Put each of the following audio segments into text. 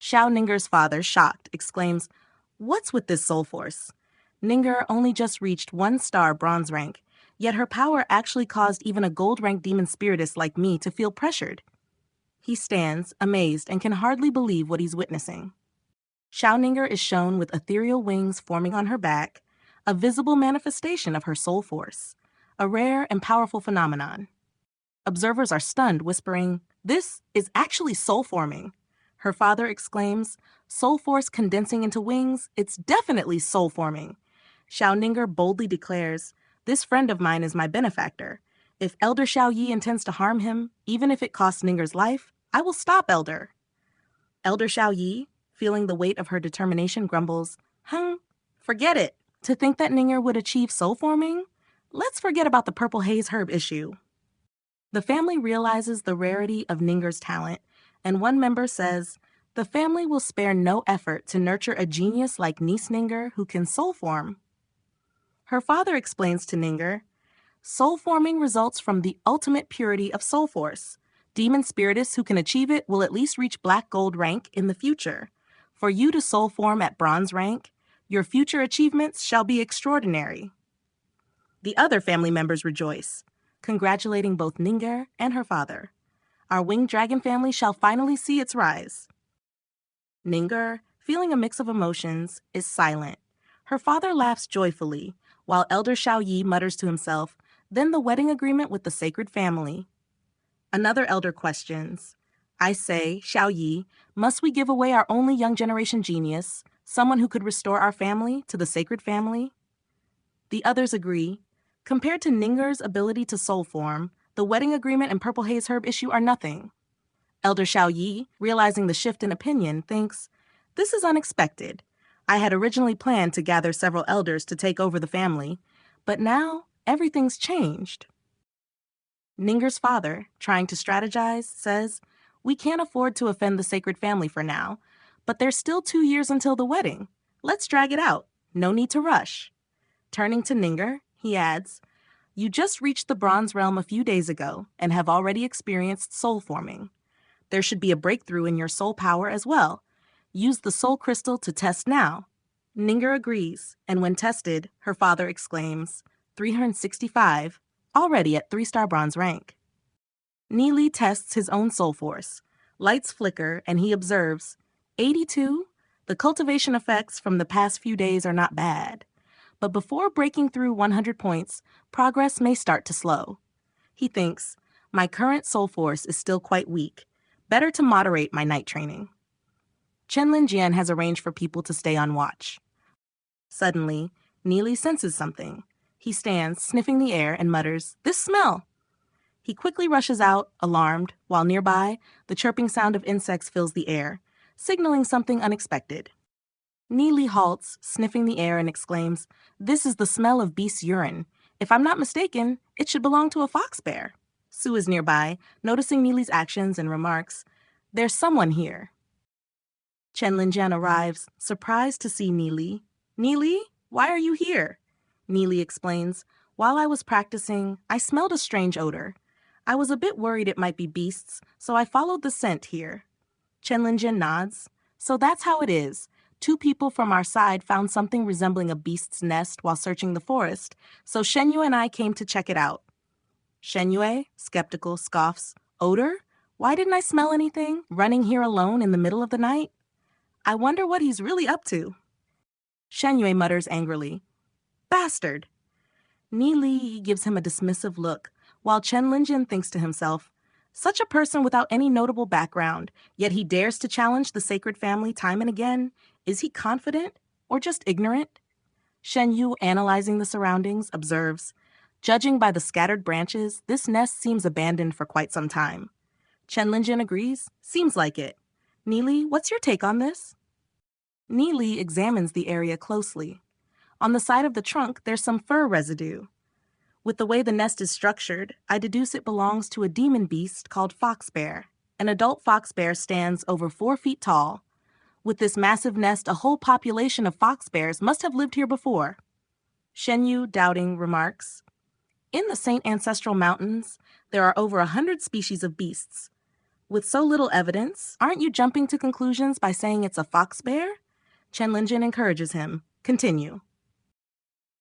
Xiao Ninger's father, shocked, exclaims, "What's with this soul force?" Ninger only just reached 1-star bronze rank, yet her power actually caused even a gold-rank demon spiritist like me to feel pressured. He stands, amazed, and can hardly believe what he's witnessing. Xiao Ninger is shown with ethereal wings forming on her back, a visible manifestation of her soul force, a rare and powerful phenomenon. Observers are stunned, whispering, "This is actually soul forming." Her father exclaims, "Soul force condensing into wings? It's definitely soul forming." Xiao Ninger boldly declares, "This friend of mine is my benefactor. If Elder Xiao Yi intends to harm him, even if it costs Ninger's life, I will stop Elder." Elder Xiao Yi, feeling the weight of her determination, grumbles, forget it. To think that Ninger would achieve soul forming? Let's forget about the purple haze herb issue." The family realizes the rarity of Ninger's talent, and one member says, "The family will spare no effort to nurture a genius like niece Ninger who can soul form." Her father explains to Ninger, "Soul forming results from the ultimate purity of soul force. Demon spiritists who can achieve it will at least reach black gold rank in the future. For you to soul form at bronze rank, your future achievements shall be extraordinary." The other family members rejoice, congratulating both Ninger and her father. Our winged dragon family shall finally see its rise. Ninger, feeling a mix of emotions, is silent. Her father laughs joyfully, while Elder Xiao Yi mutters to himself, "Then the wedding agreement with the sacred family." Another elder questions, "I say, Xiao Yi, must we give away our only young generation genius, someone who could restore our family to the sacred family?" The others agree. Compared to Ninger's ability to soul form, the wedding agreement and purple haze herb issue are nothing. Elder Xiao Yi, realizing the shift in opinion, thinks, "This is unexpected. I had originally planned to gather several elders to take over the family, but now everything's changed." Ninger's father, trying to strategize, says, "We can't afford to offend the sacred family for now, but there's still 2 years until the wedding. Let's drag it out. No need to rush." Turning to Ninger, he adds, "You just reached the bronze realm a few days ago and have already experienced soul forming. There should be a breakthrough in your soul power as well. Use the soul crystal to test now." Ninger agrees, and when tested, her father exclaims, 365, already at 3-star bronze rank. Nie Li tests his own soul force. Lights flicker, and he observes, 82? The cultivation effects from the past few days are not bad. But before breaking through 100 points, progress may start to slow. He thinks, "My current soul force is still quite weak. Better to moderate my night training." Chenlin Jian has arranged for people to stay on watch. Suddenly, Nie Li senses something. He stands, sniffing the air, and mutters, "This smell!" He quickly rushes out, alarmed, while nearby, the chirping sound of insects fills the air, signaling something unexpected. Nie Li halts, sniffing the air, and exclaims, "This is the smell of beast's urine. If I'm not mistaken, it should belong to a fox bear." Su is nearby, noticing Nie Li's actions, and remarks, "There's someone here." Chenlin Jian arrives, surprised to see Nie Li. "Nie Li, why are you here?" Nie Li explains, "While I was practicing, I smelled a strange odor. I was a bit worried it might be beasts, so I followed the scent here." Chenlin Jian nods. "So that's how it is. 2 people from our side found something resembling a beast's nest while searching the forest, so Shenyue and I came to check it out." Shenyue, skeptical, scoffs, "Odor? Why didn't I smell anything? Running here alone in the middle of the night? I wonder what he's really up to." Shenyue mutters angrily, "Bastard!" Nie Li gives him a dismissive look, while Chen Linjin thinks to himself, "Such a person without any notable background, yet he dares to challenge the sacred family time and again. Is he confident or just ignorant?" Shen Yu, analyzing the surroundings, observes, "Judging by the scattered branches, this nest seems abandoned for quite some time." Chen Linjin agrees, "Seems like it. Nie Li, what's your take on this?" Nie Li examines the area closely. On the side of the trunk, there's some fur residue. With the way the nest is structured, I deduce it belongs to a demon beast called fox bear. An adult fox bear stands over 4 feet tall. With this massive nest, a whole population of fox bears must have lived here before." Shen Yu, doubting, remarks, "In the Saint Ancestral Mountains, there are over 100 species of beasts. With so little evidence, aren't you jumping to conclusions by saying it's a fox bear? Chen Linjin encourages him. Continue.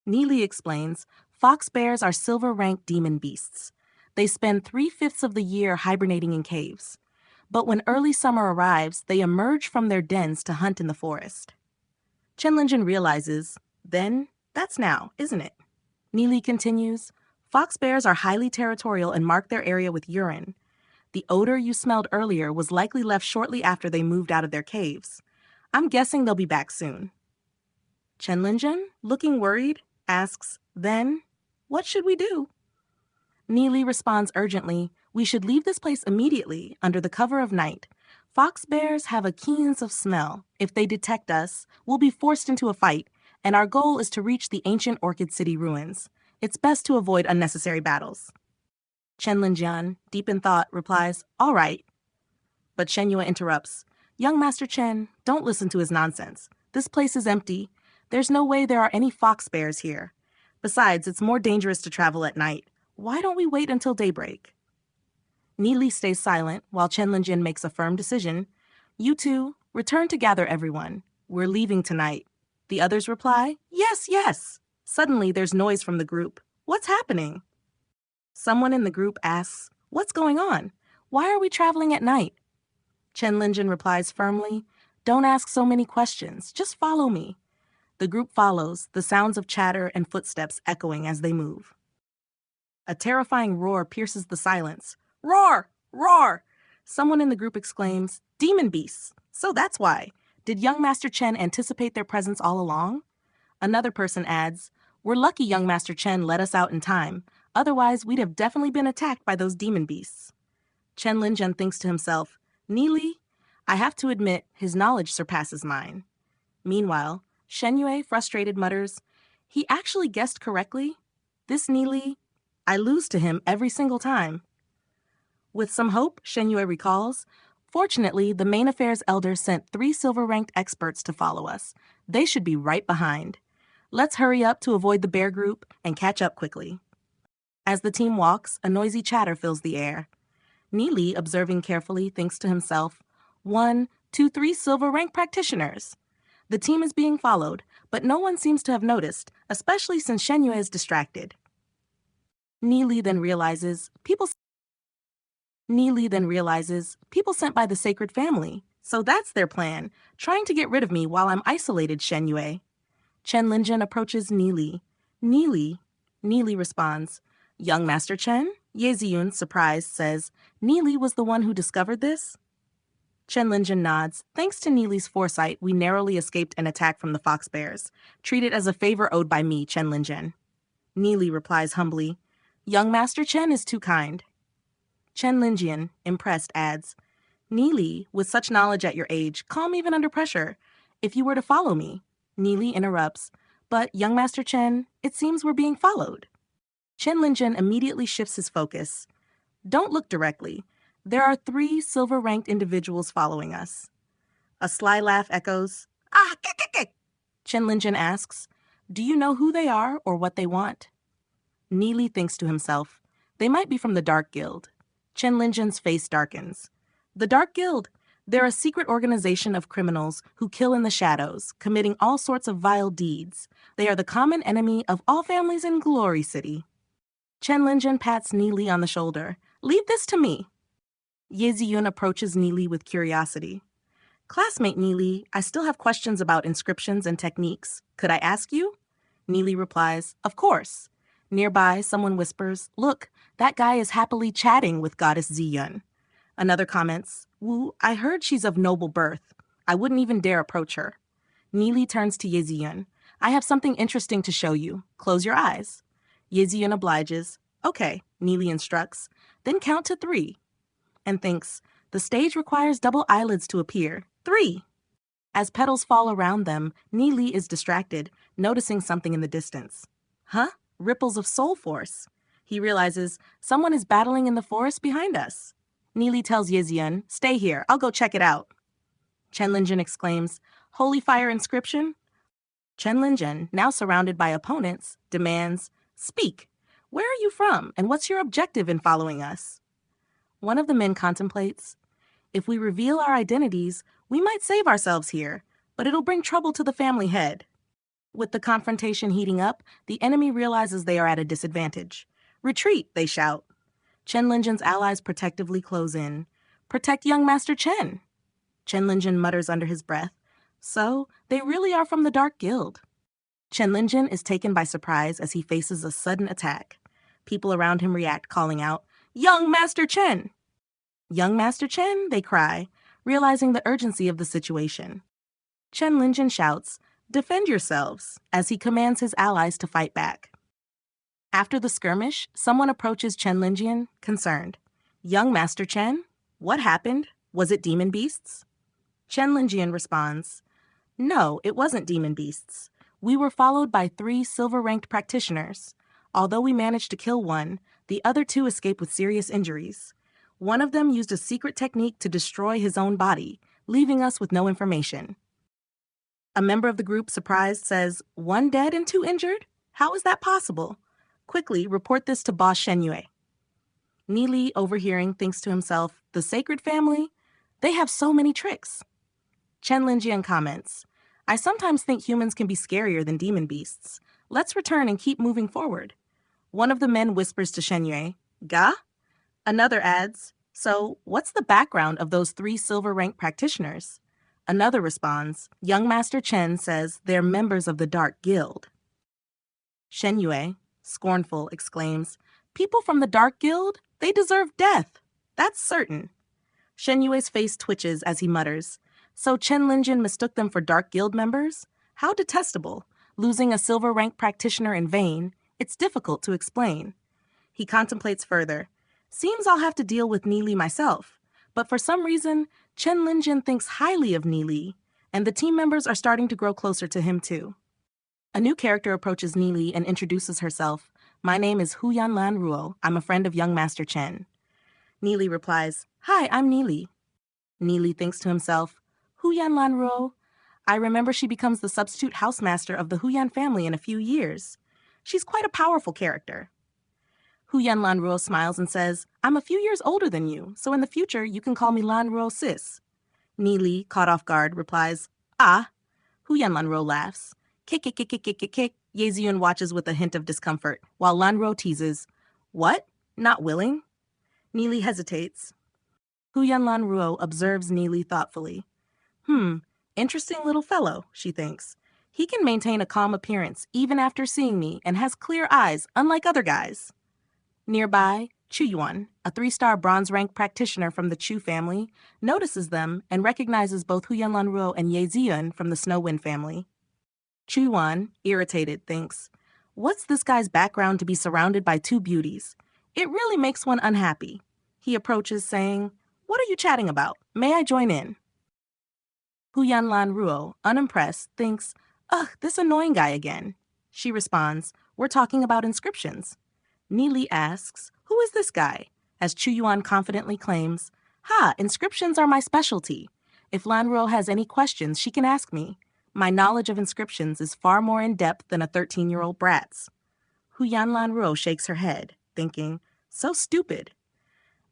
Nie Li explains, fox bears are silver-ranked demon beasts. They spend 3/5 of the year hibernating in caves. But when early summer arrives, they emerge from their dens to hunt in the forest. Chen Linjin realizes, then, that's now, isn't it? Nie Li continues, fox bears are highly territorial and mark their area with urine. The odor you smelled earlier was likely left shortly after they moved out of their caves. I'm guessing they'll be back soon. Chen Linjin, looking worried, asks, then, what should we do? Nie Li responds urgently, we should leave this place immediately, under the cover of night. Fox bears have a keen sense of smell. If they detect us, we'll be forced into a fight, and our goal is to reach the ancient Orchid City ruins. It's best to avoid unnecessary battles. Chen Linjian, deep in thought, replies, all right. But Shen Yue interrupts, young Master Chen, don't listen to his nonsense. This place is empty. There's no way there are any fox bears here. Besides, it's more dangerous to travel at night. Why don't we wait until daybreak? Nie Li stays silent while Chen Linjin makes a firm decision. You two, return to gather everyone. We're leaving tonight. The others reply, yes, yes. Suddenly, there's noise from the group. What's happening? Someone in the group asks, what's going on? Why are we traveling at night? Chen Linjin replies firmly, don't ask so many questions. Just follow me. The group follows, the sounds of chatter and footsteps echoing as they move. A terrifying roar pierces the silence. Roar! Roar! Someone in the group exclaims, demon beasts. So that's why. Did young Master Chen anticipate their presence all along? Another person adds, we're lucky young Master Chen let us out in time. Otherwise, we'd have definitely been attacked by those demon beasts. Chen Linjin thinks to himself, Nie Li, I have to admit, his knowledge surpasses mine. Meanwhile, Shen Yue, frustrated, mutters, he actually guessed correctly? This Nie Li, I lose to him every single time. With some hope, Shen Yue recalls, fortunately, the main affairs elder sent 3 silver-ranked experts to follow us. They should be right behind. Let's hurry up to avoid the bear group and catch up quickly. As the team walks, a noisy chatter fills the air. Nie Li, observing carefully, thinks to himself, 1, 2, 3 silver-ranked practitioners. The team is being followed, but no one seems to have noticed, especially since Shen Yue is distracted. Nie Li then realizes people sent by the sacred family. So that's their plan, trying to get rid of me while I'm isolated, Shen Yue. Chen Linjin approaches Nie Li. Nie Li responds, young Master Chen? Ye Ziyun, surprised, says, Nie Li was the one who discovered this? Chen Linjin nods. Thanks to Nie Li's foresight, we narrowly escaped an attack from the fox bears. Treat it as a favor owed by me, Chen Linjin. Nie Li replies humbly, young Master Chen is too kind. Chen Linjian, impressed, adds, Nie Li, with such knowledge at your age, calm even under pressure. If you were to follow me. Nie Li interrupts, but, young Master Chen, it seems we're being followed. Chen Linjin immediately shifts his focus. Don't look directly. There are 3 silver-ranked individuals following us. A sly laugh echoes. Ah, kek. Chen Linjin asks, do you know who they are or what they want? Nie Li thinks to himself, they might be from the Dark Guild. Chen Linjin's face darkens. The Dark Guild. They're a secret organization of criminals who kill in the shadows, committing all sorts of vile deeds. They are the common enemy of all families in Glory City. Chen Linjin pats Nie Li on the shoulder. Leave this to me. Ye Ziyun approaches Nie Li with curiosity. Classmate Nie Li, I still have questions about inscriptions and techniques. Could I ask you? Nie Li replies, of course. Nearby, someone whispers, look, that guy is happily chatting with goddess Ziyun. Another comments, Wu, I heard she's of noble birth. I wouldn't even dare approach her. Nie Li turns to Ye Ziyun. I have something interesting to show you. Close your eyes. Ye Ziyun obliges. Okay, Nie Li instructs. Then count to 3. And thinks, the stage requires double eyelids to appear. 3. As petals fall around them, Nie Li is distracted, noticing something in the distance. Huh? Ripples of soul force. He realizes someone is battling in the forest behind us. Nie Li tells Ye Ziyun, stay here, I'll go check it out. Chen Linjin exclaims, Holy Fire inscription? Chen Linjin, now surrounded by opponents, demands, speak. Where are you from, and what's your objective in following us? One of the men contemplates. If we reveal our identities, we might save ourselves here, but it'll bring trouble to the family head. With the confrontation heating up, the enemy realizes they are at a disadvantage. Retreat, they shout. Chen Linjin's allies protectively close in. Protect young Master Chen. Chen Linjin mutters under his breath. So, they really are from the Dark Guild. Chen Linjin is taken by surprise as he faces a sudden attack. People around him react, calling out, "Young Master Chen!" "Young Master Chen," they cry, realizing the urgency of the situation. Chen Linjin shouts, "Defend yourselves," as he commands his allies to fight back. After the skirmish, someone approaches Chen Linjin, concerned. "Young Master Chen, what happened? Was it demon beasts?" Chen Linjin responds, "No, it wasn't demon beasts. We were followed by 3 silver-ranked practitioners. Although we managed to kill one, the other 2 escaped with serious injuries. One of them used a secret technique to destroy his own body, leaving us with no information." A member of the group, surprised, says, "1 dead and 2 injured? How is that possible? Quickly, report this to boss Shen Yue." Nie Li, overhearing, thinks to himself, "The sacred family? They have so many tricks." Chen Linjian comments, "I sometimes think humans can be scarier than demon beasts. Let's return and keep moving forward." One of the men whispers to Shen Yue, "Ga?" Another adds, "So, what's the background of those 3 silver-ranked practitioners?" Another responds, "Young Master Chen says they're members of the Dark Guild." Shen Yue, scornful, exclaims, "People from the Dark Guild? They deserve death. That's certain." Shen Yue's face twitches as he mutters, "So Chen Linjin mistook them for Dark Guild members? How detestable. Losing a silver-ranked practitioner in vain. It's difficult to explain." He contemplates further. "Seems I'll have to deal with Nie Li myself. But for some reason, Chen Linjin thinks highly of Nie Li, and the team members are starting to grow closer to him too." A new character approaches Nie Li and introduces herself. "My name is Huyan Lan Ruo. I'm a friend of young Master Chen." Nie Li replies, "Hi, I'm Nie Li." Nie Li thinks to himself, "Huyan Lan Ruo? I remember she becomes the substitute housemaster of the Huyan family in a few years. She's quite a powerful character." Huyan Lan Ruo smiles and says, "I'm a few years older than you, so in the future you can call me Lan Ruo sis." Nie Li, caught off guard, replies, "Ah." Huyan Lan Ruo laughs. "Kick, kick, kick, kick, kick, kick, kick." Ye Ziyun watches with a hint of discomfort, while Lan Ruo teases, "What? Not willing?" Nie Li hesitates. Huyan Lan Ruo observes Nie Li thoughtfully. Interesting little fellow," she thinks. "He can maintain a calm appearance even after seeing me and has clear eyes, unlike other guys." Nearby, Chu Yuan, a 3-star bronze-rank practitioner from the Chu family, notices them and recognizes both Huyan Lan Ruo and Ye Ziyun from the Snow Wind family. Chu Yuan, irritated, thinks, "What's this guy's background to be surrounded by 2 beauties? It really makes one unhappy." He approaches, saying, "What are you chatting about? May I join in?" Huyan Lan Ruo, unimpressed, thinks, "Ugh, this annoying guy again." She responds, "We're talking about inscriptions." Nie Li asks, "Who is this guy?" As Chu Yuan confidently claims, "Ha, inscriptions are my specialty. If Lan Ruo has any questions, she can ask me. My knowledge of inscriptions is far more in-depth than a 13-year-old brat's." Huyan Lan Ruo shakes her head, thinking, "So stupid."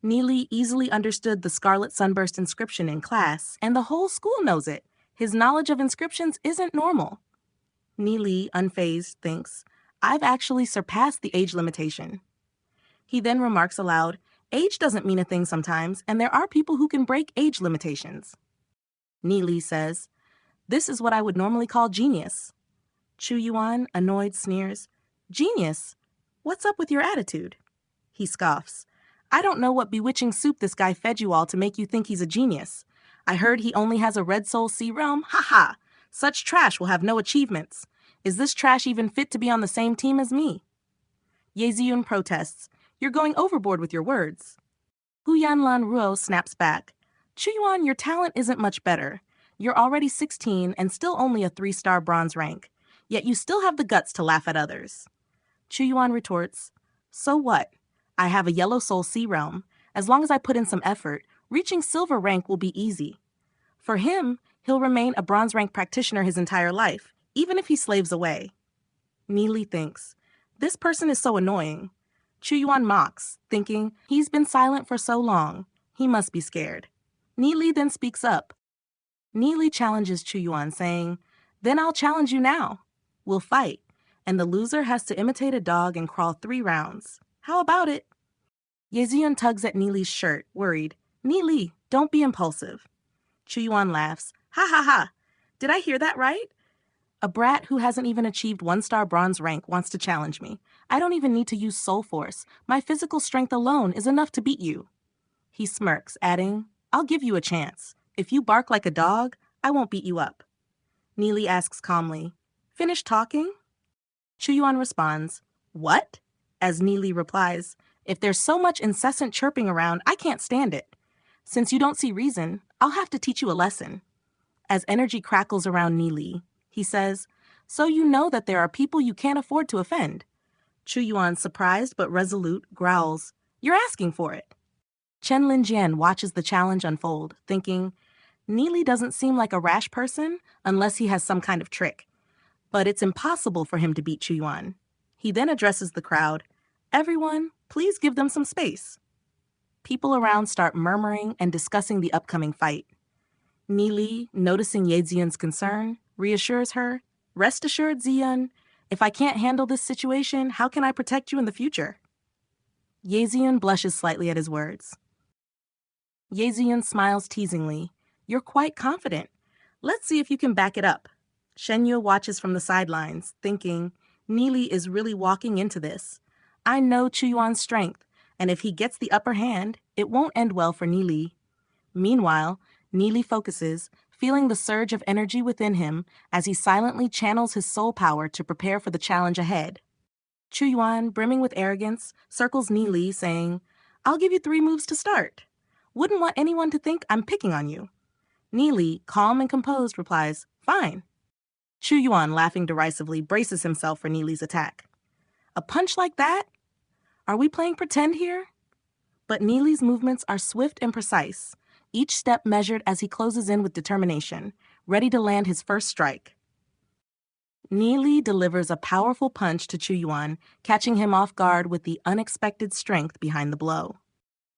Nie Li easily understood the Scarlet Sunburst inscription in class, and the whole school knows it. His knowledge of inscriptions isn't normal. Nie Li, unfazed, thinks, "I've actually surpassed the age limitation." He then remarks aloud, "Age doesn't mean a thing sometimes, and there are people who can break age limitations." Nie Li says, "This is what I would normally call genius." Chu Yuan, annoyed, sneers, "Genius? What's up with your attitude?" He scoffs, "I don't know what bewitching soup this guy fed you all to make you think he's a genius. I heard he only has a red soul sea realm? Ha ha! Such trash will have no achievements. Is this trash even fit to be on the same team as me?" Ye Ziyun protests, "You're going overboard with your words." Huyan Lan Ruo snaps back, "Chu Yuan, your talent isn't much better. You're already 16 and still only a 3-star bronze rank, yet you still have the guts to laugh at others." Chu Yuan retorts, "So what? I have a yellow soul sea realm. As long as I put in some effort, reaching silver rank will be easy." For him, he'll remain a bronze rank practitioner his entire life, even if he slaves away. Nie Li thinks, "This person is so annoying." Chu Yuan mocks, thinking, "He's been silent for so long. He must be scared." Nie Li then speaks up. Nie Li challenges Chuyuan, saying, "Then I'll challenge you now. We'll fight, and the loser has to imitate a dog and crawl 3 rounds. How about it?" Yeziun tugs at Nie Li's shirt, worried. "Nie Li, don't be impulsive." Chuyuan laughs. "Ha ha ha! Did I hear that right? A brat who hasn't even achieved 1-star bronze rank wants to challenge me. I don't even need to use soul force. My physical strength alone is enough to beat you." He smirks, adding, "I'll give you a chance. If you bark like a dog, I won't beat you up." Nie Li asks calmly, "Finish talking?" Chuyuan responds, "What?" As Nie Li replies, "If there's so much incessant chirping around, I can't stand it. Since you don't see reason, I'll have to teach you a lesson." As energy crackles around Nie Li, he says, "So you know that there are people you can't afford to offend." Chuyuan, surprised but resolute, growls, "You're asking for it." Chen Linjian watches the challenge unfold, thinking, Nie Li doesn't seem like a rash person unless he has some kind of trick. But it's impossible for him to beat Chuyuan. He then addresses the crowd, "Everyone, please give them some space." People around start murmuring and discussing the upcoming fight. Nie Li, noticing Yeziun's concern, reassures her, "Rest assured, Zion, if I can't handle this situation, how can I protect you in the future?" Yeziun blushes slightly at his words. Yeziun smiles teasingly. "You're quite confident. Let's see if you can back it up." Shenyue watches from the sidelines, thinking, Nie Li is really walking into this. I know Chuyuan's strength, and if he gets the upper hand, it won't end well for Nie Li. Meanwhile, Nie Li focuses, feeling the surge of energy within him as he silently channels his soul power to prepare for the challenge ahead. Chuyuan, brimming with arrogance, circles Nie Li, saying, "I'll give you 3 moves to start. Wouldn't want anyone to think I'm picking on you." Nie Li, calm and composed, replies, "Fine." Chuyuan, laughing derisively, braces himself for Nie Li's attack. "A punch like that? Are we playing pretend here?" But Nie Li's movements are swift and precise, each step measured as he closes in with determination, ready to land his first strike. Nie Li delivers a powerful punch to Chuyuan, catching him off guard with the unexpected strength behind the blow.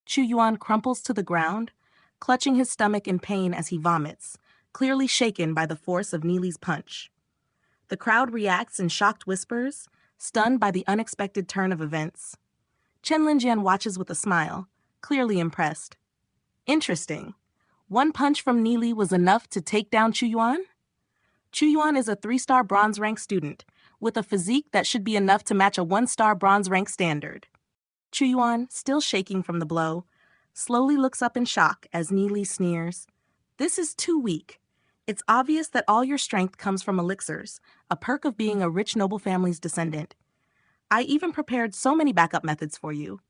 Chuyuan crumples to the ground, clutching his stomach in pain as he vomits, clearly shaken by the force of Nie Li's punch. The crowd reacts in shocked whispers, stunned by the unexpected turn of events. Chen Linjian watches with a smile, clearly impressed. Interesting. 1 punch from Nie Li was enough to take down Chuyuan? Chuyuan is a 3-star bronze rank student, with a physique that should be enough to match a 1-star bronze rank standard. Chuyuan, still shaking from the blow, slowly looks up in shock as Nie Li sneers, "This is too weak. It's obvious that all your strength comes from elixirs, a perk of being a rich noble family's descendant. I even prepared so many backup methods for you."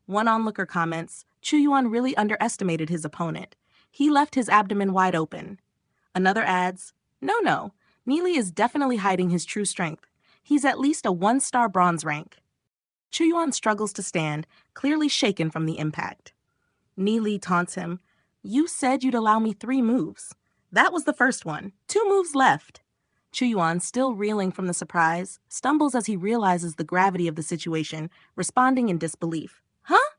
One onlooker comments, "Chuyuan really underestimated his opponent. He left his abdomen wide open." Another adds, No, Nie Li is definitely hiding his true strength. He's at least a 1-star bronze rank." Chuyuan struggles to stand, clearly shaken from the impact. Nie Li taunts him, "You said you'd allow me 3 moves. That was the first one. 2 moves left." Chuyuan, still reeling from the surprise, stumbles as he realizes the gravity of the situation, responding in disbelief. "Huh?"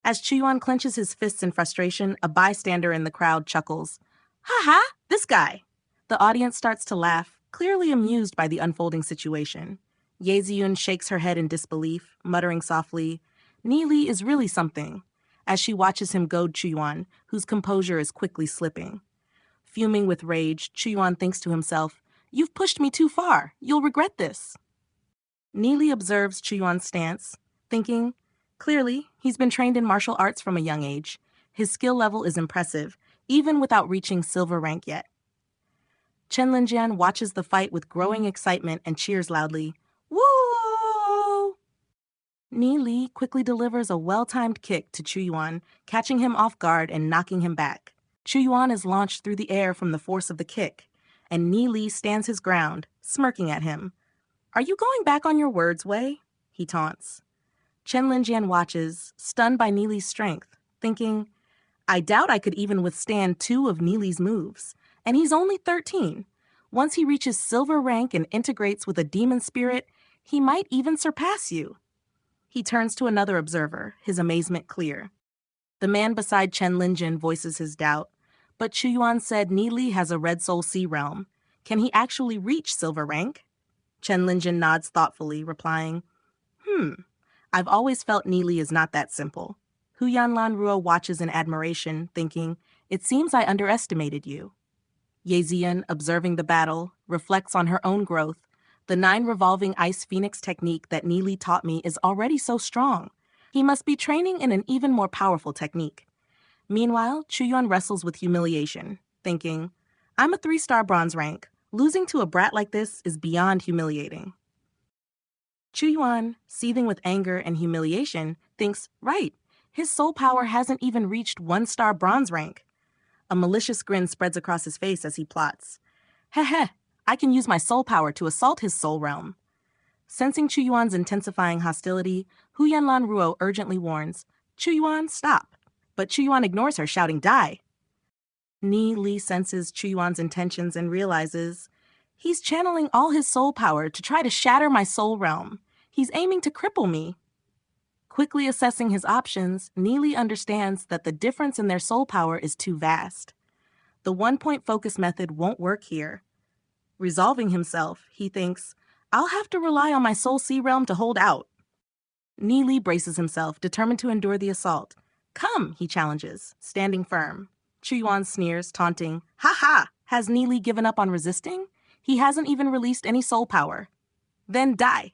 As Chuyuan clenches his fists in frustration, a bystander in the crowd chuckles. "Ha ha, this guy." The audience starts to laugh, clearly amused by the unfolding situation. Yeziun shakes her head in disbelief, muttering softly, "Nie Li is really something," as she watches him goad Chuyuan, whose composure is quickly slipping. Fuming with rage, Chuyuan thinks to himself, "You've pushed me too far. You'll regret this." Nie Li observes Chuyuan's stance, thinking, clearly, he's been trained in martial arts from a young age. His skill level is impressive, even without reaching silver rank yet. Chen Linjian watches the fight with growing excitement and cheers loudly, "Woo!" Nie Li quickly delivers a well-timed kick to Chuyuan, catching him off guard and knocking him back. Chuyuan is launched through the air from the force of the kick, and Nie Li stands his ground, smirking at him. "Are you going back on your words, Wei?" he taunts. Chen Linjian watches, stunned by Nie Li's strength, thinking, I doubt I could even withstand 2 of Nie Li's moves, and he's only 13. Once he reaches silver rank and integrates with a demon spirit, he might even surpass you. He turns to another observer, his amazement clear. The man beside Chen Linjin voices his doubt, but Chuyuan said Nie Li has a Red Soul Sea realm. Can he actually reach silver rank? Chen Linjin nods thoughtfully, replying, I've always felt Nie Li is not that simple. Hu Yanlan Ruo watches in admiration, thinking, it seems I underestimated you. Ye Zian, observing the battle, reflects on her own growth. The 9 revolving ice phoenix technique that Nie Li taught me is already so strong. He must be training in an even more powerful technique. Meanwhile, Chuyuan wrestles with humiliation, thinking, I'm a 3-star bronze rank. Losing to a brat like this is beyond humiliating. Chuyuan, seething with anger and humiliation, thinks, right, his soul power hasn't even reached 1-star bronze rank. A malicious grin spreads across his face as he plots. Heh, I can use my soul power to assault his soul realm. Sensing Chuyuan's intensifying hostility, Hu Yanlan Ruo urgently warns, Chuyuan, stop. But Chuyuan ignores her, shouting, die. Nie Li senses Chuyuan's intentions and realizes, he's channeling all his soul power to try to shatter my soul realm. He's aiming to cripple me. Quickly assessing his options, Nie Li understands that the difference in their soul power is too vast. The one-point focus method won't work here. Resolving himself, he thinks, I'll have to rely on my soul sea realm to hold out. Nie Li braces himself, determined to endure the assault. Come, he challenges, standing firm. Chuyuan sneers, taunting, Ha ha! Has Nie Li given up on resisting? He hasn't even released any soul power. Then die.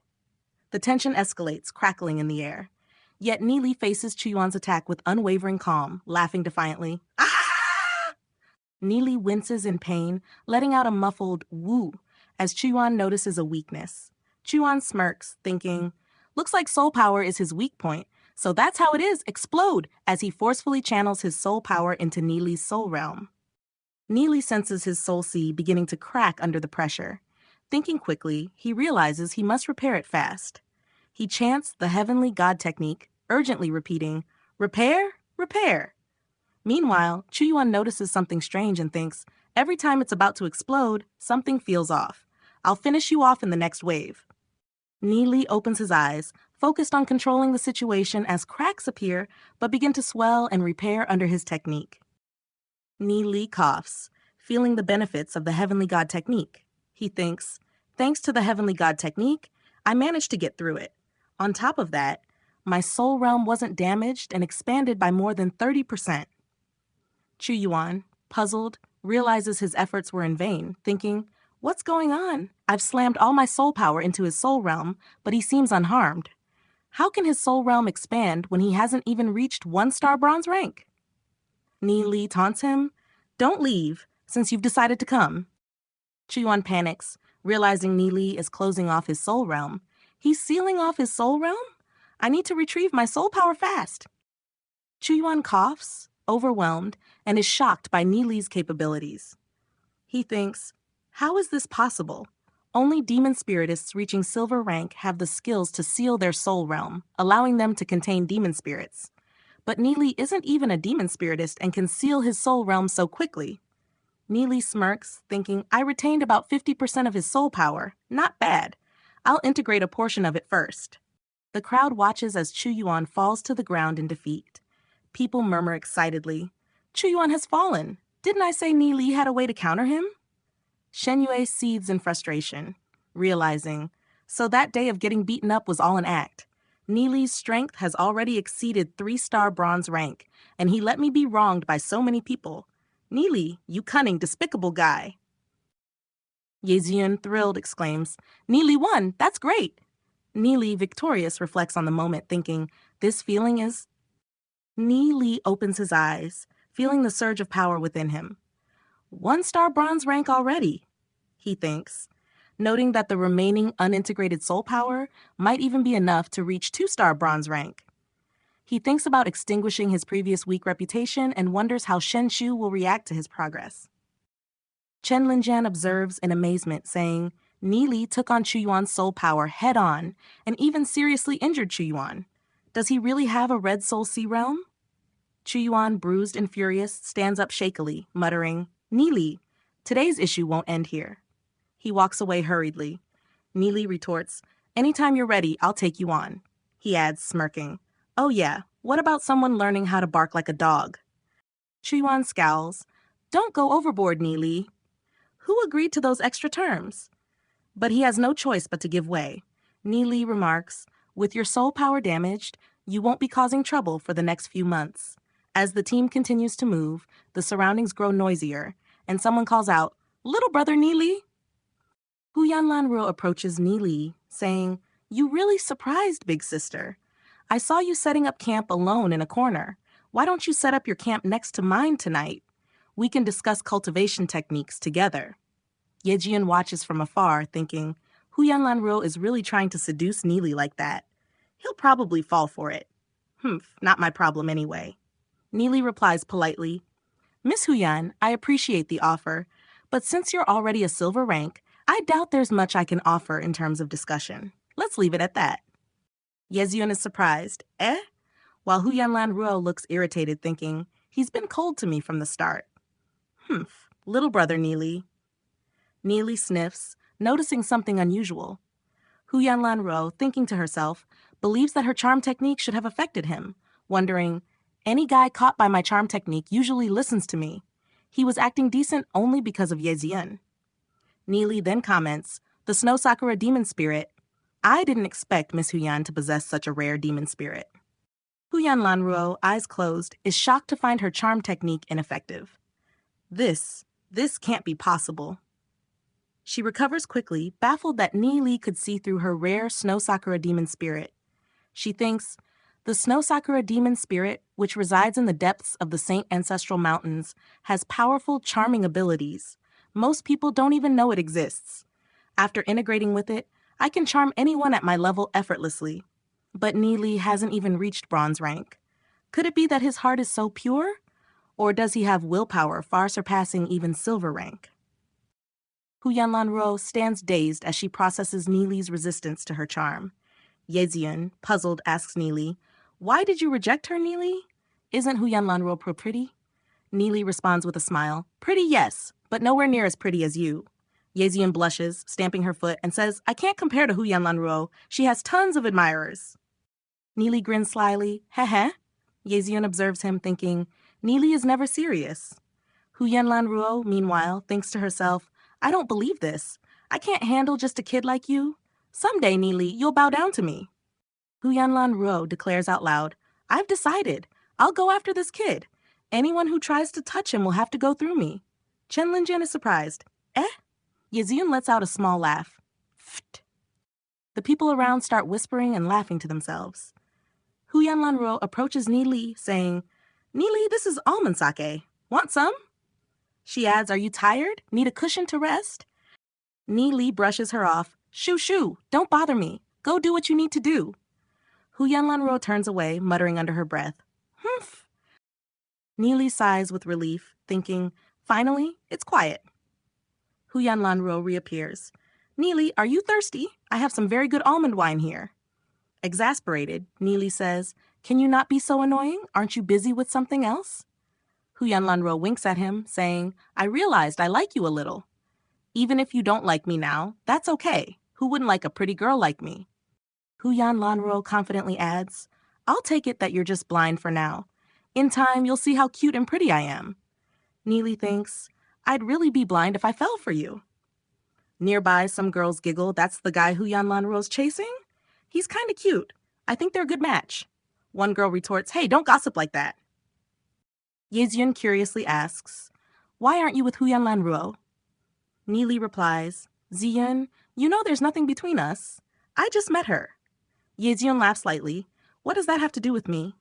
The tension escalates, crackling in the air. Yet Nie Li faces Chuyuan's attack with unwavering calm, laughing defiantly. Ah! Nie Li winces in pain, letting out a muffled woo as Chuyuan notices a weakness. Chuyuan smirks, thinking, looks like soul power is his weak point, so that's how it is, explode, as he forcefully channels his soul power into Nie Li's soul realm. Nie Li senses his soul sea beginning to crack under the pressure. Thinking quickly, he realizes he must repair it fast. He chants the heavenly god technique, urgently repeating, repair, repair. Meanwhile, Chuyuan notices something strange and thinks, every time it's about to explode, something feels off. I'll finish you off in the next wave. Nie Li opens his eyes, focused on controlling the situation as cracks appear but begin to swell and repair under his technique. Nie Li coughs, feeling the benefits of the heavenly god technique. He thinks, thanks to the heavenly god technique, I managed to get through it. On top of that, my soul realm wasn't damaged and expanded by more than 30%. Chuyuan, puzzled, realizes his efforts were in vain, thinking, what's going on? I've slammed all my soul power into his soul realm, but he seems unharmed. How can his soul realm expand when he hasn't even reached 1-star bronze rank? Nie Li taunts him, don't leave, since you've decided to come. Chuyuan panics, realizing Nie Li is closing off his soul realm. He's sealing off his soul realm? I need to retrieve my soul power fast. Chuyuan coughs, overwhelmed, and is shocked by Nie Li's capabilities. He thinks, how is this possible? Only demon spiritists reaching silver rank have the skills to seal their soul realm, allowing them to contain demon spirits. But Nie Li isn't even a demon spiritist and can seal his soul realm so quickly. Nie Li smirks, thinking, I retained about 50% of his soul power. Not bad. I'll integrate a portion of it first. The crowd watches as Chuyuan falls to the ground in defeat. People murmur excitedly, Chuyuan has fallen. Didn't I say Nie Li had a way to counter him? Shen Yue seethes in frustration, realizing, so that day of getting beaten up was all an act. Nie Li's strength has already exceeded 3-star bronze rank, and he let me be wronged by so many people. Nie Li, you cunning, despicable guy. Ye Zian, thrilled, exclaims, Nie Li won, that's great. Nie Li, victorious, reflects on the moment, thinking, this feeling is... Nie Li opens his eyes, feeling the surge of power within him. 1-star bronze rank already, he thinks, noting that the remaining unintegrated soul power might even be enough to reach 2-star bronze rank. He thinks about extinguishing his previous weak reputation and wonders how Shen Shu will react to his progress. Chen Linjian observes in amazement, saying, Nie Li took on Chuyuan's soul power head-on and even seriously injured Chuyuan. Does he really have a red soul sea realm? Chuyuan, bruised and furious, stands up shakily, muttering, Nie Li, today's issue won't end here. He walks away hurriedly. Nie Li retorts, anytime you're ready, I'll take you on. He adds, smirking, oh yeah, What about someone learning how to bark like a dog? Chuyuan scowls. Don't go overboard, Nie Li. Who agreed to those extra terms? But he has no choice but to give way. Nie Li remarks, with your soul power damaged, you won't be causing trouble for the next few months. As the team continues to move, the surroundings grow noisier, and someone calls out, Little brother Nie Li? Huyan Lanruo approaches Nie Li, saying, You really surprised, big sister. I saw you setting up camp alone in a corner. Why don't you set up your camp next to mine tonight? We can discuss cultivation techniques together. Yejian watches from afar, thinking, Huyan Lanruo is really trying to seduce Nie Li like that. He'll probably fall for it. Not my problem anyway. Nie Li replies politely, Miss Huyan, I appreciate the offer, but since you're already a silver rank, I doubt there's much I can offer in terms of discussion. Let's leave it at that. Yejian is surprised. Eh? While Huyan Lanruo looks irritated, thinking, he's been cold to me from the start. Little brother Nie Li. Nie Li sniffs, noticing something unusual. Huyan Lanruo, thinking to herself, believes that her charm technique should have affected him, wondering, any guy caught by my charm technique usually listens to me. He was acting decent only because of Yejian. Nie Li then comments, the Snow Sakura demon spirit. I didn't expect Miss Huyan to possess such a rare demon spirit. Huyan Lanruo, eyes closed, is shocked to find her charm technique ineffective. This can't be possible. She recovers quickly, baffled that Nie Li could see through her rare Snow Sakura demon spirit. She thinks, the Snow Sakura demon spirit, which resides in the depths of the Saint Ancestral Mountains, has powerful charming abilities. Most people don't even know it exists. After integrating with it, I can charm anyone at my level effortlessly. But Nie Li hasn't even reached bronze rank. Could it be that his heart is so pure? Or does he have willpower far surpassing even silver rank? Huyan Lanruo stands dazed as she processes Nie Li's resistance to her charm. Yejian, puzzled, asks Nie Li, Why did you reject her, Nie Li? Isn't Huyan Lanruo pretty? Nie Li responds with a smile, Pretty, yes, but nowhere near as pretty as you. Yejian blushes, stamping her foot, and says, I can't compare to Huyan Lanruo. She has tons of admirers. Nie Li grins slyly, heh. Yejian observes him, thinking, Nie Li is never serious. Huyan Lanruo, meanwhile, thinks to herself, I don't believe this. I can't handle just a kid like you. Someday, Nie Li, you'll bow down to me. Huyan Lanruo declares out loud, I've decided. I'll go after this kid. Anyone who tries to touch him will have to go through me. Chen Linjian is surprised. Eh? Yeziun lets out a small laugh. Pfft. The people around start whispering and laughing to themselves. Huyan Lanruo approaches Nie Li, saying, Nie Li, this is almond sake. Want some? She adds, Are you tired? Need a cushion to rest? Nie Li brushes her off. Shoo, don't bother me. Go do what you need to do. Huyan Lanruo turns away, muttering under her breath. Humph. Nie Li sighs with relief, thinking, Finally, it's quiet. Huyan Lanruo reappears. Nie Li, are you thirsty? I have some very good almond wine here. Exasperated, Nie Li says, Can you not be so annoying? Aren't you busy with something else? Huyan Lanruo winks at him, saying, I realized I like you a little. Even if you don't like me now, that's okay. Who wouldn't like a pretty girl like me? Huyan Lanruo confidently adds, I'll take it that you're just blind for now. In time, you'll see how cute and pretty I am. Nie Li thinks, I'd really be blind if I fell for you. Nearby, some girls giggle, that's the guy Huyan Lanruo's chasing? He's kind of cute. I think they're a good match. One girl retorts, Hey, don't gossip like that. Yejian curiously asks, Why aren't you with Huyan Lanruo? Nie Li replies, Ziyun, you know there's nothing between us. I just met her. Yejian laughs lightly. What does that have to do with me?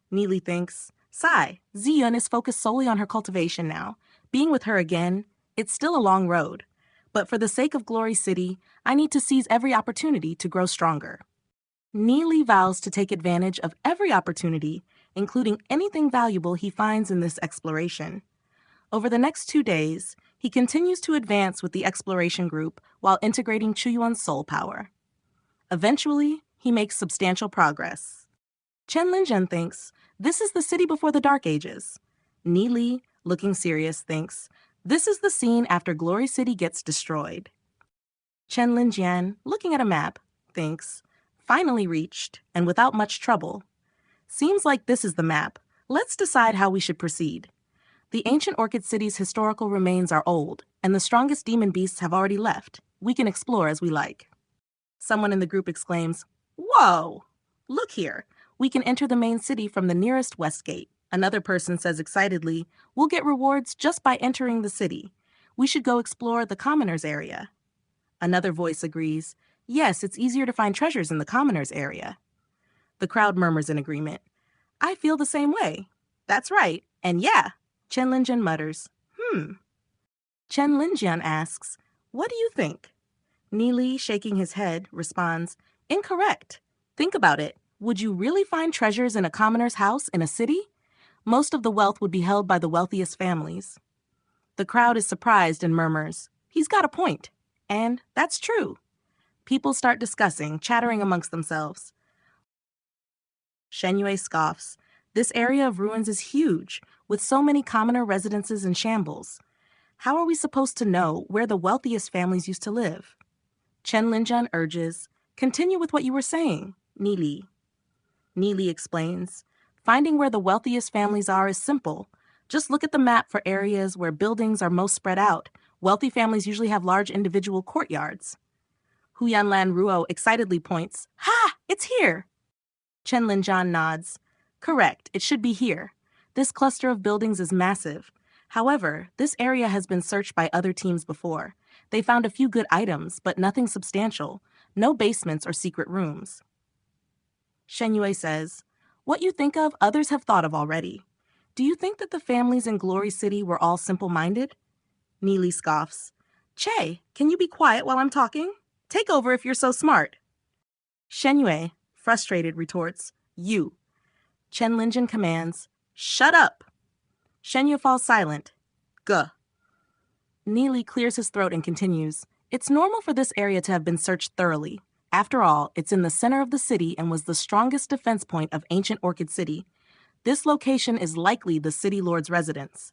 Nie Li thinks, Sigh, Ziyun is focused solely on her cultivation now. Being with her again, it's still a long road. But for the sake of Glory City, I need to seize every opportunity to grow stronger. Nie Li vows to take advantage of every opportunity, including anything valuable he finds in this exploration. Over the next 2 days, he continues to advance with the exploration group while integrating Chuyuan's soul power. Eventually, he makes substantial progress. Chen Linjian thinks, This is the city before the Dark Ages. Nie Li, looking serious, thinks, This is the scene after Glory City gets destroyed. Chen Linjian, looking at a map, thinks, Finally reached, and without much trouble. Seems like this is the map. Let's decide how we should proceed. The ancient Orchid City's historical remains are old, and the strongest demon beasts have already left. We can explore as we like. Someone in the group exclaims, "Whoa! Look here. We can enter the main city from the nearest west gate." Another person says excitedly, "We'll get rewards just by entering the city. We should go explore the commoners area." Another voice agrees, "Yes, it's easier to find treasures in the commoners area." The crowd murmurs in agreement. "I feel the same way." "That's right. And yeah." Chen Linjian mutters, Chen Linjian asks, "What do you think?" Nie Li, shaking his head, responds, "Incorrect. Think about it. Would you really find treasures in a commoner's house in a city? Most of the wealth would be held by the wealthiest families." The crowd is surprised and murmurs, "He's got a point." And that's true. People start discussing, chattering amongst themselves. Shenyue scoffs, "This area of ruins is huge, with so many commoner residences in shambles. How are we supposed to know where the wealthiest families used to live?" Chen Linjian urges, "Continue with what you were saying, Nie Li." Nie Li explains, "Finding where the wealthiest families are is simple. Just look at the map for areas where buildings are most spread out. Wealthy families usually have large individual courtyards." Huyanlan Ruo excitedly points, "Ha! It's here!" Chen Linjian nods, "Correct, it should be here. This cluster of buildings is massive. However, this area has been searched by other teams before. They found a few good items, but nothing substantial. No basements or secret rooms." Shenyue says, "What you think of, others have thought of already. Do you think that the families in Glory City were all simple-minded?" Nie Li scoffs, "Che, can you be quiet while I'm talking? Take over if you're so smart." Shenyue, frustrated, retorts, "You." Chen Linjian commands, "Shut up." Shenyue falls silent. Guh. Nie Li clears his throat and continues, "It's normal for this area to have been searched thoroughly. After all, it's in the center of the city and was the strongest defense point of ancient Orchid City. This location is likely the city lord's residence."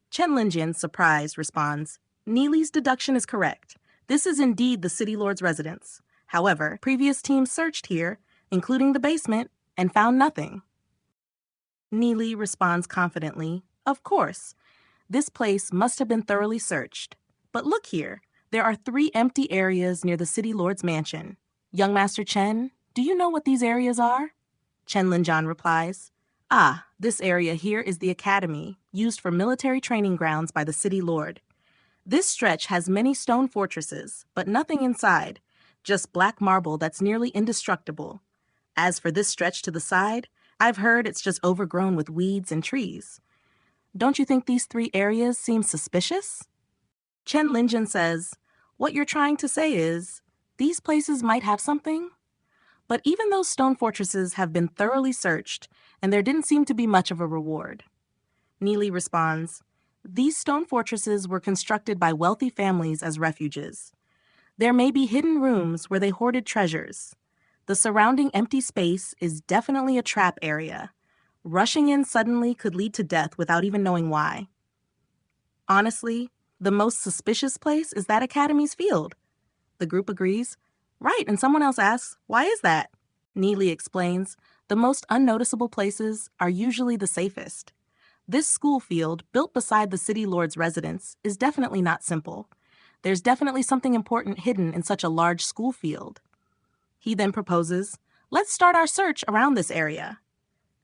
Chen Linjian, surprised, responds, "Nie Li's deduction is correct. This is indeed the city lord's residence. However, previous teams searched here, including the basement, and found nothing." Nie Li responds confidently, "Of course. This place must have been thoroughly searched. But look here, there are 3 empty areas near the city lord's mansion. Young Master Chen, do you know what these areas are?" Chen Linjian replies, "Ah, this area here is the academy, used for military training grounds by the city lord. This stretch has many stone fortresses, but nothing inside, just black marble that's nearly indestructible. As for this stretch to the side, I've heard it's just overgrown with weeds and trees. Don't you think these 3 areas seem suspicious?" Chen Linjian says, "What you're trying to say is, these places might have something? But even those stone fortresses have been thoroughly searched, and there didn't seem to be much of a reward." Nie Li responds, "These stone fortresses were constructed by wealthy families as refuges. There may be hidden rooms where they hoarded treasures. The surrounding empty space is definitely a trap area. Rushing in suddenly could lead to death without even knowing why. Honestly, the most suspicious place is that academy's field." The group agrees. "Right," and someone else asks, "Why is that?" Nie Li explains, "The most unnoticeable places are usually the safest. This school field, built beside the city lord's residence, is definitely not simple. There's definitely something important hidden in such a large school field." He then proposes, "Let's start our search around this area."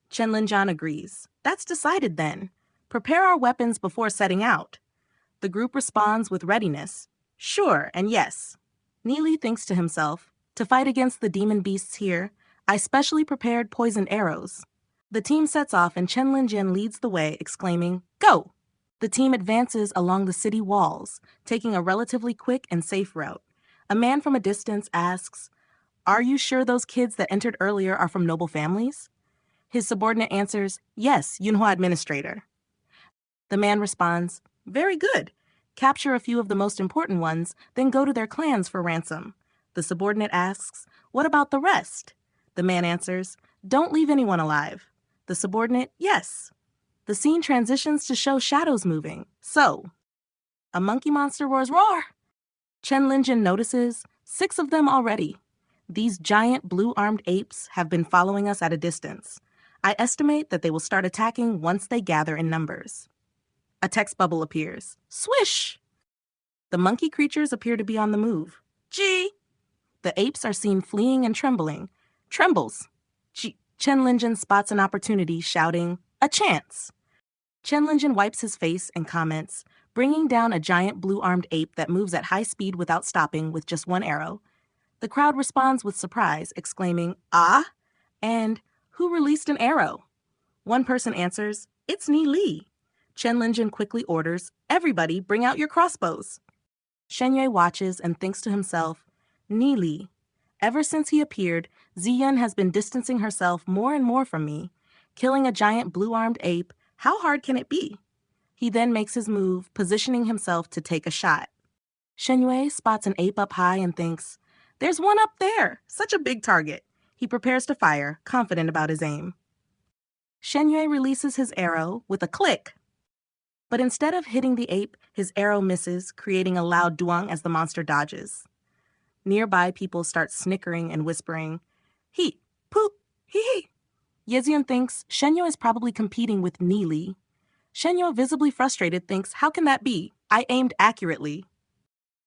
Chen Linjian agrees. "That's decided then. Prepare our weapons before setting out." The group responds with readiness. "Sure, and yes." Nie Li thinks to himself, "To fight against the demon beasts here, I specially prepared poisoned arrows." The team sets off and Chen Linjian leads the way, exclaiming, "Go!" The team advances along the city walls, taking a relatively quick and safe route. A man from a distance asks, "Are you sure those kids that entered earlier are from noble families?" His subordinate answers, "Yes, Yunhua administrator." The man responds, "Very good. Capture a few of the most important ones, then go to their clans for ransom." The subordinate asks, "What about the rest?" The man answers, "Don't leave anyone alive." The subordinate, "Yes." The scene transitions to show shadows moving. So, a monkey monster roars, "Roar!" Chen Linjian notices 6 of them already. These giant blue-armed apes have been following us at a distance. I estimate that they will start attacking once they gather in numbers. A text bubble appears. Swish! The monkey creatures appear to be on the move. Gee! The apes are seen fleeing and trembling. Trembles. Gee! Chenlinjin spots an opportunity, shouting, "A chance!" Chenlinjin wipes his face and comments, bringing down a giant blue-armed ape that moves at high speed without stopping with just one arrow. The crowd responds with surprise, exclaiming, "Ah?" and "Who released an arrow?" One person answers, "It's Nie Li." Chenlinjin quickly orders, "Everybody bring out your crossbows." Shenyue watches and thinks to himself, Nie Li. Ever since he appeared, Ziyun has been distancing herself more and more from me. Killing a giant blue-armed ape, how hard can it be? He then makes his move, positioning himself to take a shot. Shenyue spots an ape up high and thinks, "There's one up there, such a big target." He prepares to fire, confident about his aim. Shenyue releases his arrow with a click. But instead of hitting the ape, his arrow misses, creating a loud duang as the monster dodges. Nearby people start snickering and whispering, "He, poop, hee." Yezion thinks Shenyue is probably competing with Nie Li. Shenyue, visibly frustrated, thinks, "How can that be? I aimed accurately."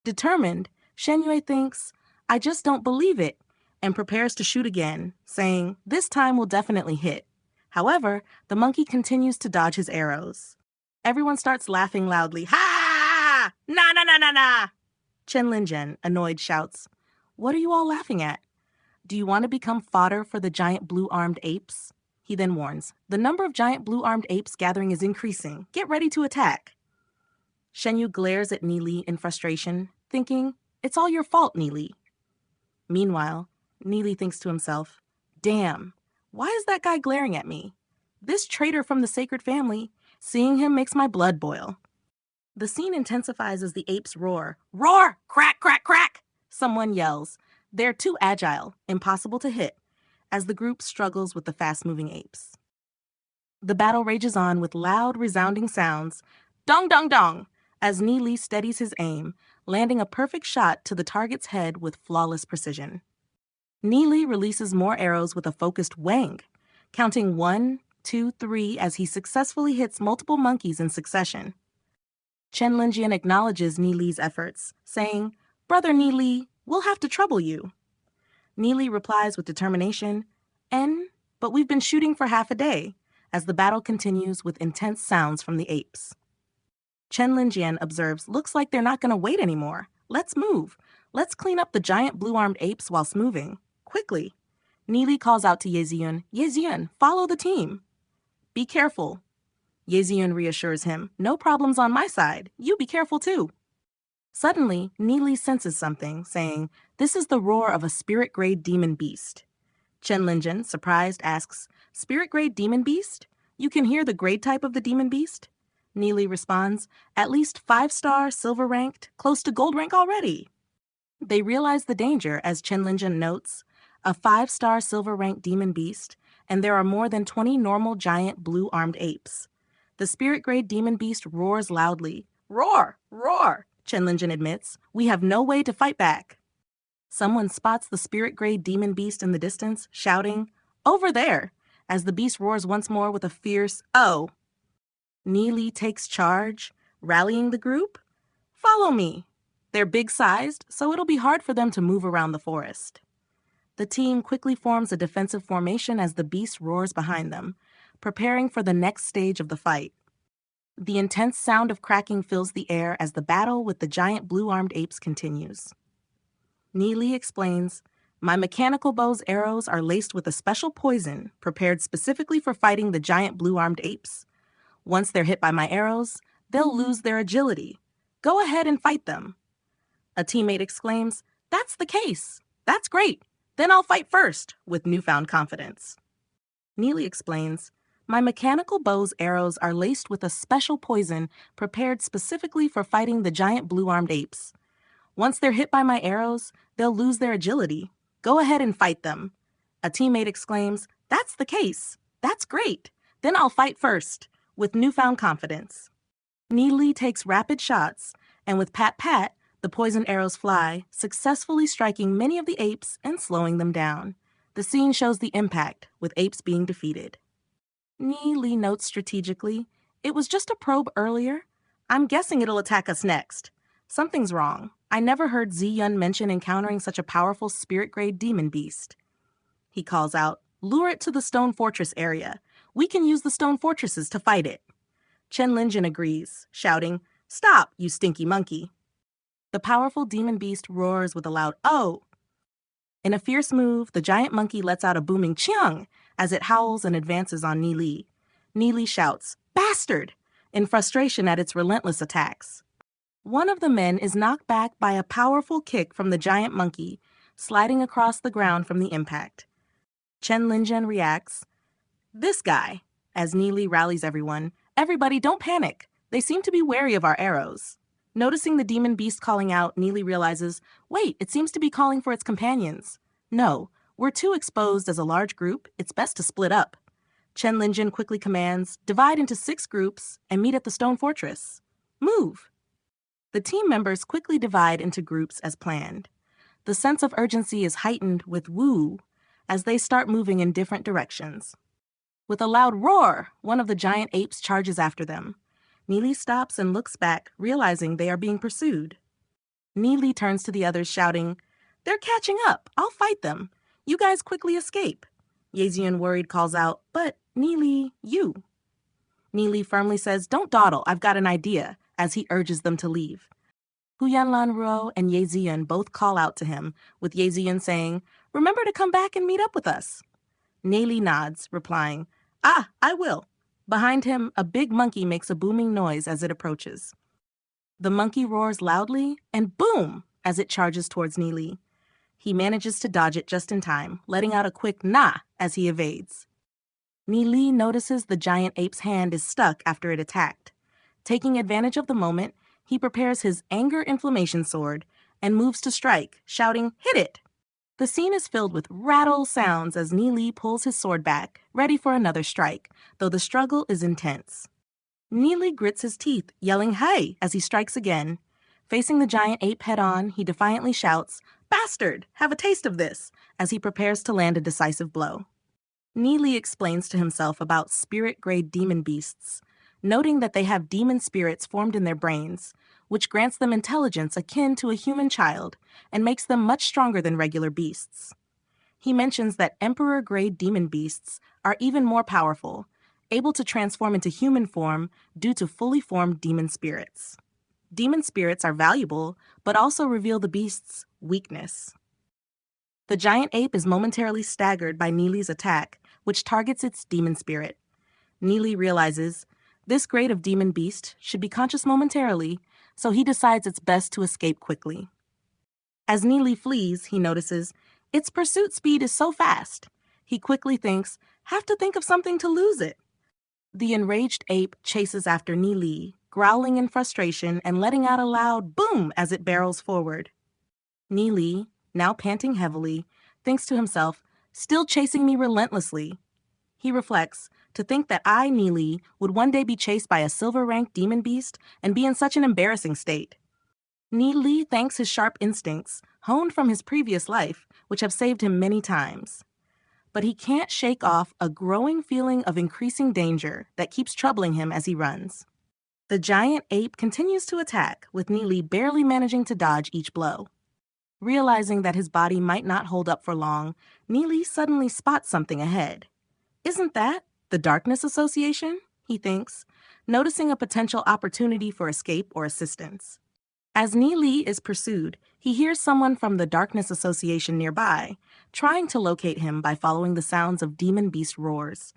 Determined, Shenyue thinks, "I just don't believe it," and prepares to shoot again, saying, "This time will definitely hit." However, the monkey continues to dodge his arrows. Everyone starts laughing loudly. "Ha! Na na na na na!" Chenlinjin, annoyed, shouts, "What are you all laughing at? Do you want to become fodder for the giant blue-armed apes?" He then warns, "The number of giant blue-armed apes gathering is increasing. Get ready to attack." Shenyu glares at Nie Li in frustration, thinking, "It's all your fault, Nie Li." Meanwhile, Nie Li thinks to himself, "Damn, why is that guy glaring at me? This traitor from the sacred family, seeing him makes my blood boil." The scene intensifies as the apes roar. "Roar! Crack, crack, crack!" Someone yells. They're too agile, impossible to hit, as the group struggles with the fast-moving apes. The battle rages on with loud, resounding sounds. Dong, dong, dong, as Nie Li steadies his aim, landing a perfect shot to the target's head with flawless precision. Nie Li releases more arrows with a focused wang, counting 1, 2, 3 as he successfully hits multiple monkeys in succession. Chenlinjin acknowledges Nie Li's efforts, saying, "Brother Nie Li, we'll have to trouble you." Nie Li replies with determination, but we've been shooting for half a day," as the battle continues with intense sounds from the apes. Chenlinjin observes, "Looks like they're not going to wait anymore. Let's move. Let's clean up the giant blue-armed apes whilst moving. Quickly." Nie Li calls out to Yeziun, "Yeziun, follow the team." "Be careful." Yeziun reassures him, "No problems on my side. You be careful too." Suddenly, Nie Li senses something, saying, "This is the roar of a spirit-grade demon beast." Chenlinjin, surprised, asks, "Spirit-grade demon beast? You can hear the grade type of the demon beast?" Nie Li responds, "At least 5-star, silver ranked, close to gold rank already." They realize the danger, as Chenlinjin notes, a 5-star silver ranked demon beast, and there are more than 20 normal giant blue-armed apes. The spirit-grade demon beast roars loudly. "Roar! Roar!" Chenlinjin admits. "We have no way to fight back." Someone spots the spirit-grade demon beast in the distance, shouting, "Over there!" as the beast roars once more with a fierce, "Oh!" Nie Li takes charge, rallying the group. "Follow me." They're big-sized, so it'll be hard for them to move around the forest. The team quickly forms a defensive formation as the beast roars behind them, preparing for the next stage of the fight. The intense sound of cracking fills the air as the battle with the giant blue-armed apes continues. Nie Li explains, "My mechanical bow's arrows are laced with a special poison prepared specifically for fighting the giant blue-armed apes. Once they're hit by my arrows, they'll lose their agility. Go ahead and fight them." A teammate exclaims, "That's the case. That's great. Then I'll fight first," with newfound confidence. Nie Li explains, "My mechanical bow's arrows are laced with a special poison prepared specifically for fighting the giant blue-armed apes. Once they're hit by my arrows, they'll lose their agility. Go ahead and fight them." A teammate exclaims, "That's the case. That's great. Then I'll fight first," with newfound confidence. Nie Li takes rapid shots, and with pat-pat, the poison arrows fly, successfully striking many of the apes and slowing them down. The scene shows the impact, with apes being defeated. Nie Li notes strategically, "It was just a probe earlier. I'm guessing it'll attack us next. Something's wrong. I never heard Yun mention encountering such a powerful spirit-grade demon beast." He calls out, "Lure it to the stone fortress area. We can use the stone fortresses to fight it." Chen Linjin agrees, shouting, "Stop, you stinky monkey." The powerful demon beast roars with a loud "Oh!" In a fierce move, the giant monkey lets out a booming "Chiang" as it howls and advances on Nie Li. Nie Li shouts, "Bastard!" in frustration at its relentless attacks. One of the men is knocked back by a powerful kick from the giant monkey, sliding across the ground from the impact. Chen Linjin reacts, "This guy," as Nie Li rallies everyone. "Everybody, don't panic. They seem to be wary of our arrows." Noticing the demon beast calling out, Nie Li realizes, "Wait, it seems to be calling for its companions. No, we're too exposed as a large group. It's best to split up." Chen Linjin quickly commands, "Divide into 6 groups and meet at the stone fortress. Move." The team members quickly divide into groups as planned. The sense of urgency is heightened with "woo" as they start moving in different directions. With a loud roar, one of the giant apes charges after them. Nie Li stops and looks back, realizing they are being pursued. Nie Li turns to the others, shouting, "They're catching up. I'll fight them. You guys quickly escape." Yezian, worried, calls out, "But, Nie Li, you." Nie Li firmly says, "Don't dawdle, I've got an idea," as he urges them to leave. Huyanlan Ruo and Yezian both call out to him, with Yezian saying, "Remember to come back and meet up with us." Nie Li nods, replying, "Ah, I will." Behind him, a big monkey makes a booming noise as it approaches. The monkey roars loudly, and boom, as it charges towards Nie Li. He manages to dodge it just in time, letting out a quick "nah" as he evades. Nie Li notices the giant ape's hand is stuck after it attacked. Taking advantage of the moment, he prepares his anger inflammation sword and moves to strike, shouting, "Hit it!" The scene is filled with rattle sounds as Nie Li pulls his sword back, ready for another strike, though the struggle is intense. Nie Li grits his teeth, yelling "Hey!" as he strikes again. Facing the giant ape head-on, he defiantly shouts, "Bastard! Have a taste of this!" as he prepares to land a decisive blow. Nie Li explains to himself about spirit-grade demon beasts, noting that they have demon spirits formed in their brains, which grants them intelligence akin to a human child and makes them much stronger than regular beasts. He mentions that emperor-grade demon beasts are even more powerful, able to transform into human form due to fully formed demon spirits. Demon spirits are valuable, but also reveal the beast's weakness. The giant ape is momentarily staggered by Nie Li's attack, which targets its demon spirit. Nie Li realizes this grade of demon beast should be conscious momentarily, so he decides it's best to escape quickly. As Nie Li flees, he notices its pursuit speed is so fast. He quickly thinks, "Have to think of something to lose it." The enraged ape chases after Nie Li, growling in frustration and letting out a loud boom as it barrels forward. Nie Li, now panting heavily, thinks to himself, "Still chasing me relentlessly." He reflects, to think that I, Nie Li, would one day be chased by a silver-ranked demon beast and be in such an embarrassing state. Nie Li thanks his sharp instincts, honed from his previous life, which have saved him many times. But he can't shake off a growing feeling of increasing danger that keeps troubling him as he runs. The giant ape continues to attack, with Nie Li barely managing to dodge each blow. Realizing that his body might not hold up for long, Nie Li suddenly spots something ahead. "Isn't that the Darkness Association?" he thinks, noticing a potential opportunity for escape or assistance. As Nie Li is pursued, he hears someone from the Darkness Association nearby, trying to locate him by following the sounds of demon beast roars.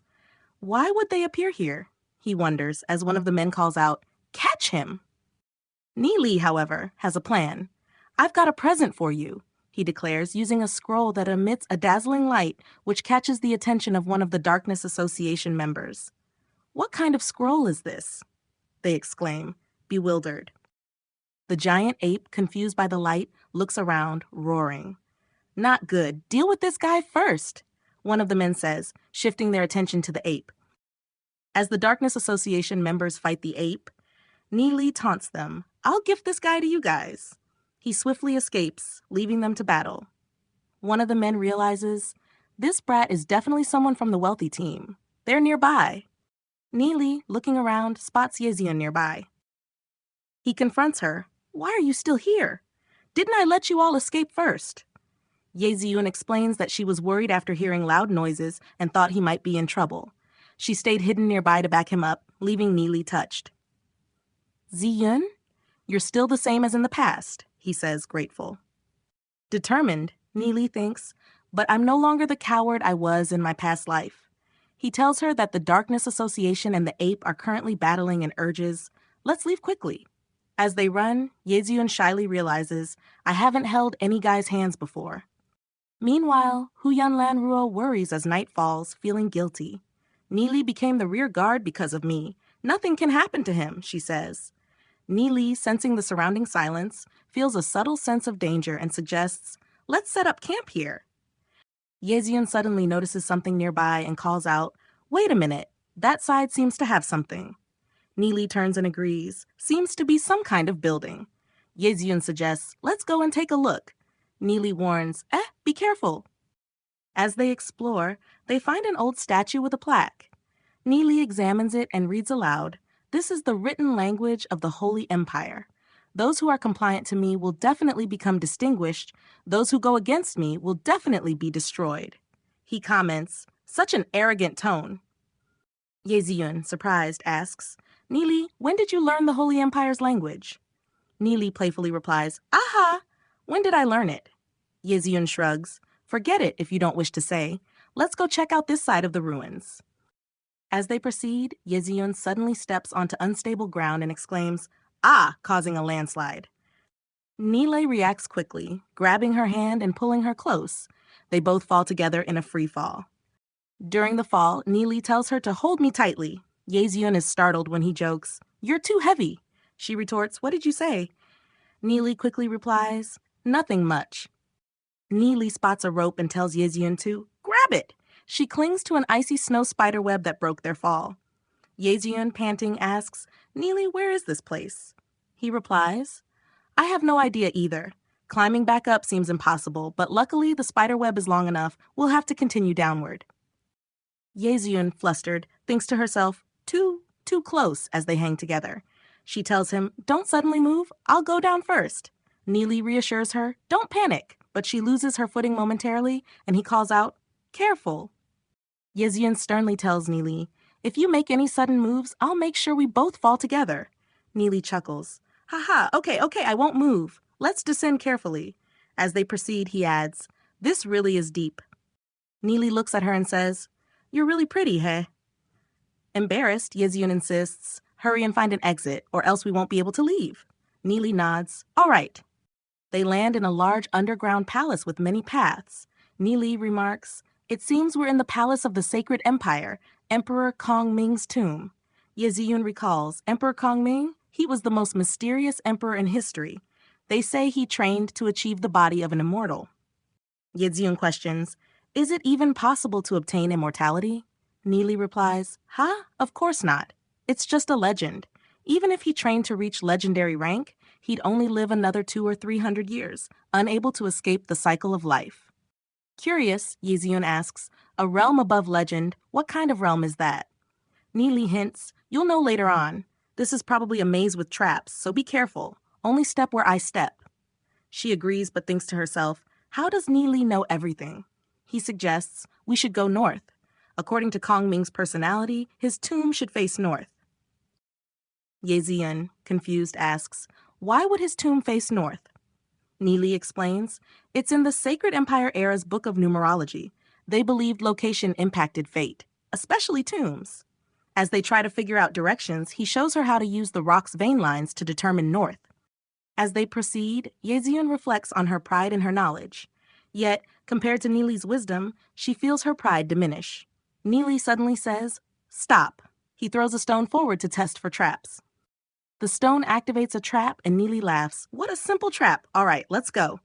Why would they appear here? He wonders as one of the men calls out, "Catch him!" Nie Li, however, has a plan. "I've got a present for you," he declares, using a scroll that emits a dazzling light which catches the attention of one of the Darkness Association members. "What kind of scroll is this?" they exclaim, bewildered. The giant ape, confused by the light, looks around, roaring. "Not good. Deal with this guy first," one of the men says, shifting their attention to the ape. As the Darkness Association members fight the ape, Nie Li taunts them, "I'll gift this guy to you guys." He swiftly escapes, leaving them to battle. One of the men realizes, this brat is definitely someone from the wealthy team. They're nearby. Nie Li, looking around, spots Yeziun nearby. He confronts her. Why are you still here? Didn't I let you all escape first? Yeziun explains that she was worried after hearing loud noises and thought he might be in trouble. She stayed hidden nearby to back him up, leaving Nie Li touched. Ziyun, you're still the same as in the past, he says, grateful. Determined, Nie Li thinks, but I'm no longer the coward I was in my past life. He tells her that the Darkness Association and the ape are currently battling and urges, let's leave quickly. As they run, Yeziun shyly realizes, I haven't held any guy's hands before. Meanwhile, Huyan Ruo worries as night falls, feeling guilty. Nie Li became the rear guard because of me. Nothing can happen to him, she says. Nie Li, sensing the surrounding silence, feels a subtle sense of danger and suggests, let's set up camp here. Yeziun suddenly notices something nearby and calls out, wait a minute, that side seems to have something. Nie Li turns and agrees, seems to be some kind of building. Yeziun suggests, let's go and take a look. Nie Li warns, be careful. As they explore, they find an old statue with a plaque. Nie Li examines it and reads aloud, this is the written language of the Holy Empire. Those who are compliant to me will definitely become distinguished. Those who go against me will definitely be destroyed. He comments, such an arrogant tone. Yeziun, surprised, asks, Nie Li, when did you learn the Holy Empire's language? Nie Li playfully replies, aha! When did I learn it? Yeziun shrugs, forget it if you don't wish to say. Let's go check out this side of the ruins. As they proceed, Yeziun suddenly steps onto unstable ground and exclaims, causing a landslide. Nie Li reacts quickly, grabbing her hand and pulling her close. They both fall together in a free fall. During the fall, Nie Li tells her to hold me tightly. Yeziun is startled when he jokes, you're too heavy. She retorts, what did you say? Nie Li quickly replies, nothing much. Nie Li spots a rope and tells Yeziun to grab it. She clings to an icy snow spider web that broke their fall. Yeziun, panting, asks, Nie Li, where is this place? He replies, I have no idea either. Climbing back up seems impossible, but luckily the spider web is long enough. We'll have to continue downward. Yeziun, flustered, thinks to herself, too close as they hang together. She tells him, don't suddenly move, I'll go down first. Nie Li reassures her, don't panic, but she loses her footing momentarily, and he calls out, careful. Yeziun sternly tells Nie Li, if you make any sudden moves, I'll make sure we both fall together. Nie Li chuckles, haha, okay, I won't move. Let's descend carefully. As they proceed, he adds, this really is deep. Nie Li looks at her and says, you're really pretty, hey? Embarrassed, Yeziun insists, hurry and find an exit, or else we won't be able to leave. Nie Li nods, all right. They land in a large underground palace with many paths. Nie Li remarks, it seems we're in the palace of the Sacred Empire, Emperor Kongming's tomb. Yeziun recalls, Emperor Kongming? He was the most mysterious emperor in history. They say he trained to achieve the body of an immortal. Yeziun questions, is it even possible to obtain immortality? Nie Li replies, of course not. It's just a legend. Even if he trained to reach legendary rank, he'd only live another 200 or 300 years, unable to escape the cycle of life. Curious, Yeziun asks, a realm above legend, what kind of realm is that? Nie Li hints, you'll know later on. This is probably a maze with traps, so be careful. Only step where I step. She agrees but thinks to herself, how does Nie Li know everything? He suggests, we should go north. According to Kongming's personality, his tomb should face north. Yeziun, confused, asks, why would his tomb face north? Nie Li explains, it's in the Sacred Empire era's book of numerology. They believed location impacted fate, especially tombs. As they try to figure out directions, he shows her how to use the rock's vein lines to determine north. As they proceed, Yeziun reflects on her pride in her knowledge. Yet, compared to Nie Li's wisdom, she feels her pride diminish. Nie Li suddenly says, stop. He throws a stone forward to test for traps. The stone activates a trap and Nie Li laughs. What a simple trap. All right, let's go.